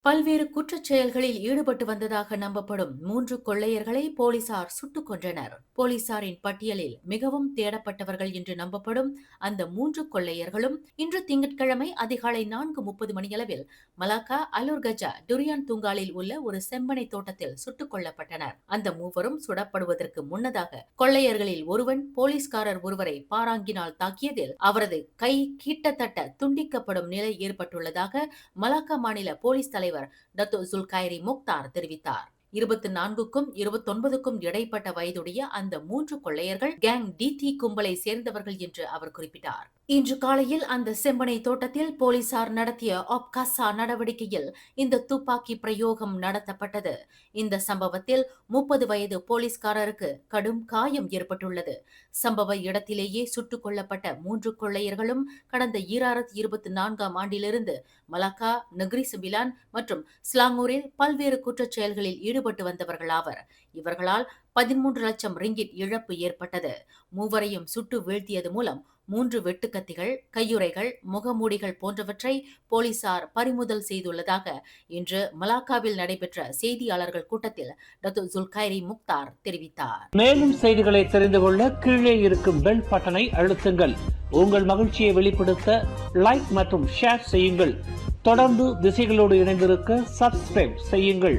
பல்வேறு குற்றச் செயல்களில் ஈடுபட்டு வந்ததாக நம்பப்படும் 3 கொள்ளையர்களை போலீசார் சுட்டுக் கொன்றனர். போலீசாரின் பட்டியலில் மிகவும் தேடப்பட்டவர்கள் என்று நம்பப்படும் அந்த 3 கொள்ளையர்களும் இன்று திங்கட்கிழமை அதிகாலை 4:30 மணியளவில் மலாக்கா அலுர்கஜா டுரியான் துங்காலில் உள்ள ஒரு செம்பனை தோட்டத்தில் சுட்டுக் கொல்லப்பட்டனர். அந்த மூவரும் சுடப்படுவதற்கு முன்னதாக கொள்ளையர்களில் ஒருவன் போலீஸ்காரர் ஒருவரை பாராங்கினால் தாக்கியதில் அவரது கை கிட்டத்தட்ட துண்டிக்கப்படும் நிலை ஏற்பட்டுள்ளதாக மலாக்கா மாநில போலீஸ் தலைவர் டத்தோ ஜுல்கைரி முக்தார் தெரிவித்தார். 24க்கும் 29க்கும் இடைப்பட்ட வயதுடைய அந்த 3 கொள்ளையர்கள் கேங் டிடி கும்பலை சேர்ந்தவர்கள் என்று அவர் குறிப்பிட்டார். இன்று காலையில் அந்த செம்பனை தோட்டத்தில் போலீசார் நடத்திய ஆப்காசா நடவடிக்கையில் இந்த துப்பாக்கி பிரயோகம் நடத்தப்பட்டது. இந்த சம்பவத்தில் 30 வயது போலீஸ்காரருக்கு கடும் காயம் ஏற்பட்டுள்ளது. சம்பவ இடத்திலேயே சுட்டுக் கொல்லப்பட்ட 3 கொள்ளையர்களும் கடந்த 2024ஆம் ஆண்டிலிருந்து மலாக்கா, நெக்ரி செம்பிலான் மற்றும் ஸ்லாங்கூரில் பல்வேறு குற்றச் செயல்களில் ஈடுபட்டு வந்தவர்களாவர். இவர்களால் 13 லட்சம் ரிங்கிட் இழப்பு ஏற்பட்டது. மூவரையும் சுட்டு வீழ்த்தியது மூலம் 3 வெட்டுக்கத்திகள், கையுறைகள், முகமூடிகள் போன்றவற்றை போலீசார் பறிமுதல் செய்துள்ளதாக இன்று மலாக்காவில் நடைபெற்ற செய்தியாளர்கள் கூட்டத்தில் டத்தோ ஜுல்கைரி முக்தார் தெரிவித்தார். மேலும் செய்திகளை தெரிந்து கொள்ள கீழே இருக்கும் பெல் பட்டனை அழுத்துங்கள். உங்கள் மகிழ்ச்சியை வெளிப்படுத்த லைக் மற்றும் ஷேர் செய்யுங்கள். தொடர்ந்து திசைகளோடு இணைந்திருக்க சப்ஸ்கிரைப் செய்யுங்கள்.